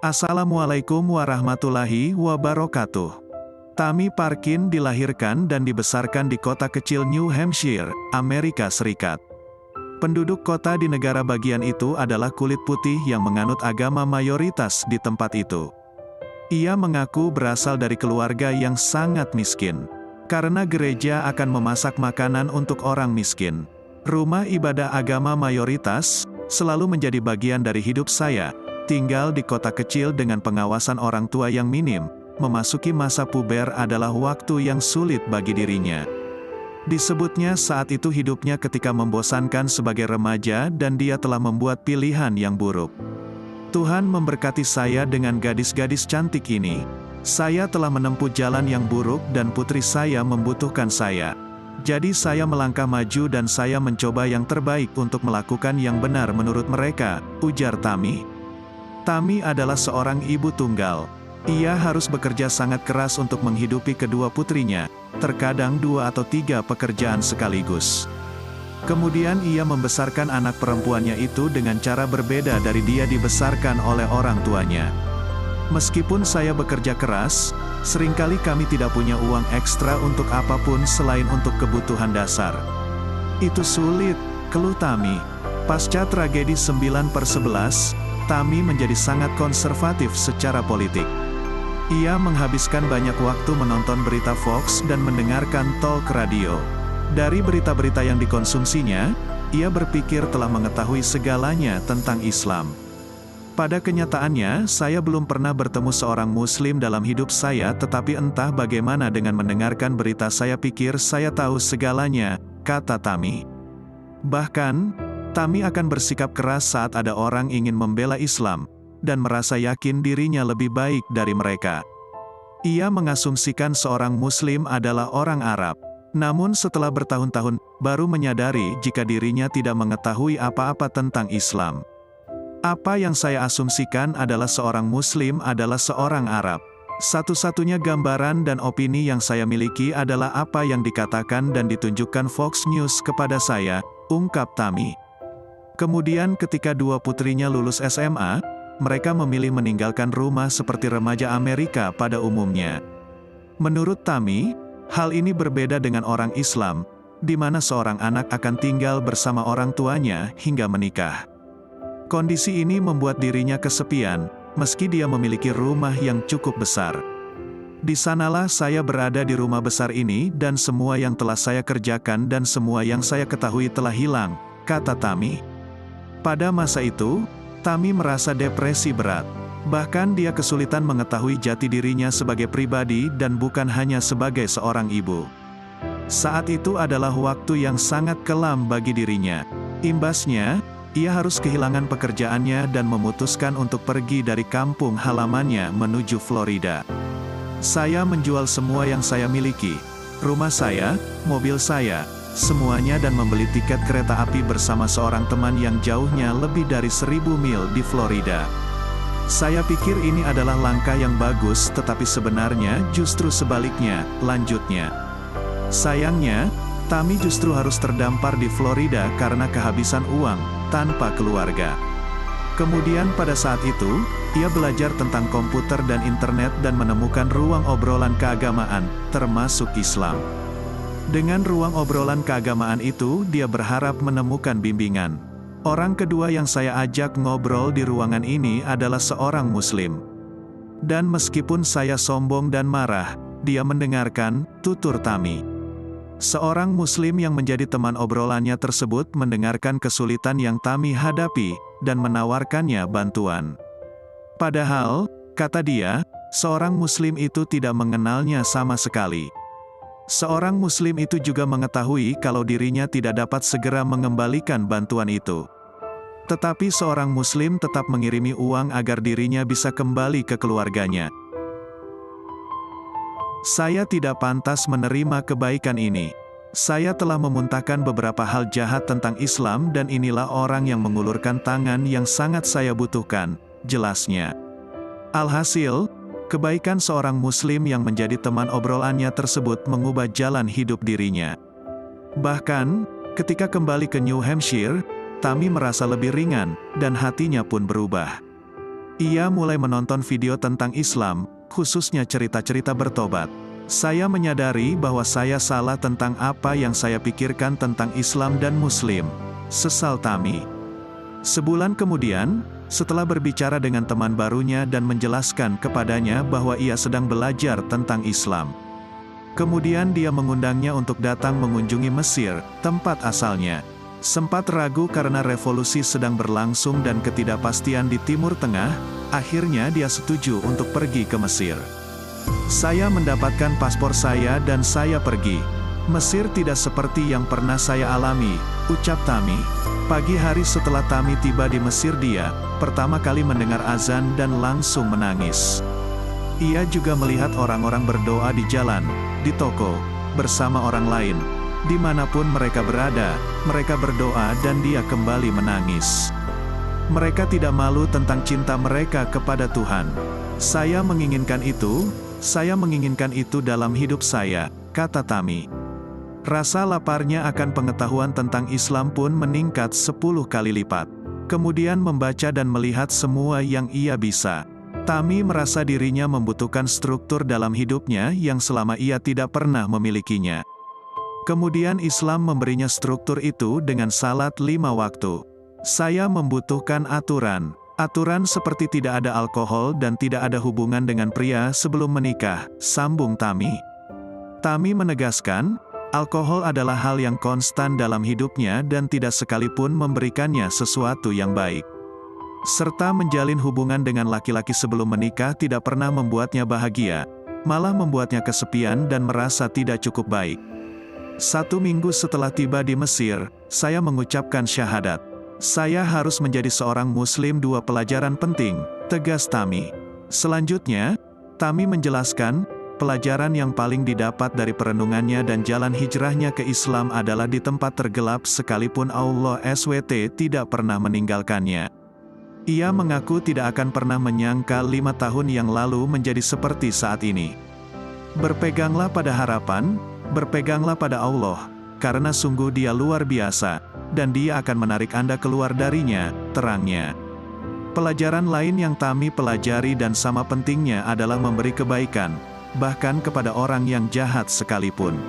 Assalamualaikum warahmatullahi wabarakatuh. Tammy Parkin dilahirkan dan dibesarkan di kota kecil New Hampshire, Amerika Serikat. Penduduk kota di negara bagian itu adalah kulit putih yang menganut agama mayoritas di tempat itu. Ia mengaku berasal dari keluarga yang sangat miskin. Karena gereja akan memasak makanan untuk orang miskin. Rumah ibadah agama mayoritas selalu menjadi bagian dari hidup saya. Tinggal di kota kecil dengan pengawasan orang tua yang minim, memasuki masa puber adalah waktu yang sulit bagi dirinya. Disebutnya saat itu hidupnya ketika membosankan sebagai remaja dan dia telah membuat pilihan yang buruk. Tuhan memberkati saya dengan gadis-gadis cantik ini. Saya telah menempuh jalan yang buruk dan putri saya membutuhkan saya. Jadi saya melangkah maju dan saya mencoba yang terbaik untuk melakukan yang benar menurut mereka, ujar Tammy. Tammy adalah seorang ibu tunggal. Ia harus bekerja sangat keras untuk menghidupi kedua putrinya, terkadang 2 atau 3 pekerjaan sekaligus. Kemudian ia membesarkan anak perempuannya itu dengan cara berbeda dari dia dibesarkan oleh orang tuanya. Meskipun saya bekerja keras, seringkali kami tidak punya uang ekstra untuk apapun selain untuk kebutuhan dasar. Itu sulit, keluh Tammy. Pasca tragedi 9/11, Tammy menjadi sangat konservatif secara politik. Ia menghabiskan banyak waktu menonton berita Fox dan mendengarkan talk radio. Dari berita-berita yang dikonsumsinya, ia berpikir telah mengetahui segalanya tentang Islam. Pada kenyataannya, saya belum pernah bertemu seorang Muslim dalam hidup saya, tetapi entah bagaimana dengan mendengarkan berita saya pikir saya tahu segalanya, kata Tammy. Bahkan, Tammy akan bersikap keras saat ada orang ingin membela Islam, dan merasa yakin dirinya lebih baik dari mereka. Ia mengasumsikan seorang Muslim adalah orang Arab. Namun setelah bertahun-tahun, baru menyadari jika dirinya tidak mengetahui apa-apa tentang Islam. Apa yang saya asumsikan adalah seorang Muslim adalah seorang Arab. Satu-satunya gambaran dan opini yang saya miliki adalah apa yang dikatakan dan ditunjukkan Fox News kepada saya, ungkap Tammy. Kemudian ketika 2 putrinya lulus SMA, mereka memilih meninggalkan rumah seperti remaja Amerika pada umumnya. Menurut Tammy, hal ini berbeda dengan orang Islam, di mana seorang anak akan tinggal bersama orang tuanya hingga menikah. Kondisi ini membuat dirinya kesepian, meski dia memiliki rumah yang cukup besar. Di sanalah saya berada di rumah besar ini dan semua yang telah saya kerjakan dan semua yang saya ketahui telah hilang, kata Tammy. Pada masa itu, Tammy merasa depresi berat. Bahkan dia kesulitan mengetahui jati dirinya sebagai pribadi dan bukan hanya sebagai seorang ibu. Saat itu adalah waktu yang sangat kelam bagi dirinya. Imbasnya, ia harus kehilangan pekerjaannya dan memutuskan untuk pergi dari kampung halamannya menuju Florida. Saya menjual semua yang saya miliki, rumah saya, mobil saya, semuanya dan membeli tiket kereta api bersama seorang teman yang jauhnya lebih dari 1000 mil di Florida. Saya pikir ini adalah langkah yang bagus, tetapi sebenarnya justru sebaliknya, lanjutnya. Sayangnya, Tammy justru harus terdampar di Florida karena kehabisan uang, tanpa keluarga. Kemudian pada saat itu, ia belajar tentang komputer dan internet dan menemukan ruang obrolan keagamaan, termasuk Islam. Dengan ruang obrolan keagamaan itu, dia berharap menemukan bimbingan. Orang kedua yang saya ajak ngobrol di ruangan ini adalah seorang Muslim. Dan meskipun saya sombong dan marah, dia mendengarkan, tutur Tammy. Seorang Muslim yang menjadi teman obrolannya tersebut mendengarkan kesulitan yang Tammy hadapi, dan menawarkannya bantuan. Padahal, kata dia, seorang Muslim itu tidak mengenalnya sama sekali. Seorang Muslim itu juga mengetahui kalau dirinya tidak dapat segera mengembalikan bantuan itu. Tetapi seorang Muslim tetap mengirimi uang agar dirinya bisa kembali ke keluarganya. Saya tidak pantas menerima kebaikan ini. Saya telah memuntahkan beberapa hal jahat tentang Islam dan inilah orang yang mengulurkan tangan yang sangat saya butuhkan, jelasnya. Alhasil, kebaikan seorang Muslim yang menjadi teman obrolannya tersebut mengubah jalan hidup dirinya. Bahkan, ketika kembali ke New Hampshire, Tammy merasa lebih ringan, dan hatinya pun berubah. Ia mulai menonton video tentang Islam, khususnya cerita-cerita bertobat. Saya menyadari bahwa saya salah tentang apa yang saya pikirkan tentang Islam dan Muslim. Sesal Tami. Sebulan kemudian, setelah berbicara dengan teman barunya dan menjelaskan kepadanya bahwa ia sedang belajar tentang Islam. Kemudian dia mengundangnya untuk datang mengunjungi Mesir, tempat asalnya. Sempat ragu karena revolusi sedang berlangsung dan ketidakpastian di Timur Tengah, akhirnya dia setuju untuk pergi ke Mesir. Saya mendapatkan paspor saya dan saya pergi. Mesir tidak seperti yang pernah saya alami, ucap Tami. Pagi hari setelah Tami tiba di Mesir dia, pertama kali mendengar azan dan langsung menangis. Ia juga melihat orang-orang berdoa di jalan, di toko, bersama orang lain. Dimanapun mereka berada, mereka berdoa dan dia kembali menangis. Mereka tidak malu tentang cinta mereka kepada Tuhan. Saya menginginkan itu dalam hidup saya, kata Tami. Rasa laparnya akan pengetahuan tentang Islam pun meningkat 10 kali lipat. Kemudian membaca dan melihat semua yang ia bisa. Tami merasa dirinya membutuhkan struktur dalam hidupnya yang selama ia tidak pernah memilikinya. Kemudian Islam memberinya struktur itu dengan salat 5 waktu. Saya membutuhkan aturan. Aturan seperti tidak ada alkohol dan tidak ada hubungan dengan pria sebelum menikah, sambung Tami. Tami menegaskan, alkohol adalah hal yang konstan dalam hidupnya dan tidak sekalipun memberikannya sesuatu yang baik. Serta menjalin hubungan dengan laki-laki sebelum menikah tidak pernah membuatnya bahagia, malah membuatnya kesepian dan merasa tidak cukup baik. 1 minggu setelah tiba di Mesir, saya mengucapkan syahadat. Saya harus menjadi seorang Muslim. 2 pelajaran penting, tegas Tami. Selanjutnya, Tami menjelaskan, pelajaran yang paling didapat dari perenungannya dan jalan hijrahnya ke Islam adalah di tempat tergelap sekalipun Allah SWT tidak pernah meninggalkannya. Ia mengaku tidak akan pernah menyangka 5 tahun yang lalu menjadi seperti saat ini. Berpeganglah pada harapan, berpeganglah pada Allah, karena sungguh Dia luar biasa, dan Dia akan menarik Anda keluar darinya, terangnya. Pelajaran lain yang Tami pelajari dan sama pentingnya adalah memberi kebaikan, bahkan kepada orang yang jahat sekalipun.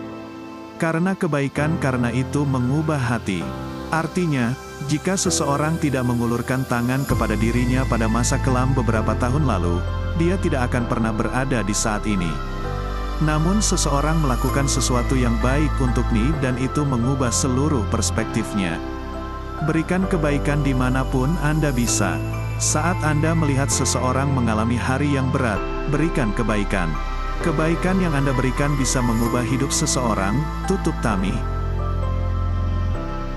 Karena kebaikan karena itu mengubah hati. Artinya, jika seseorang tidak mengulurkan tangan kepada dirinya pada masa kelam beberapa tahun lalu, dia tidak akan pernah berada di saat ini. Namun seseorang melakukan sesuatu yang baik untuknya dan itu mengubah seluruh perspektifnya. Berikan kebaikan dimanapun Anda bisa. Saat Anda melihat seseorang mengalami hari yang berat, berikan kebaikan. Kebaikan yang Anda berikan bisa mengubah hidup seseorang, tutup Tami.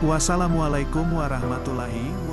Wassalamualaikum warahmatullahi wabarakatuh.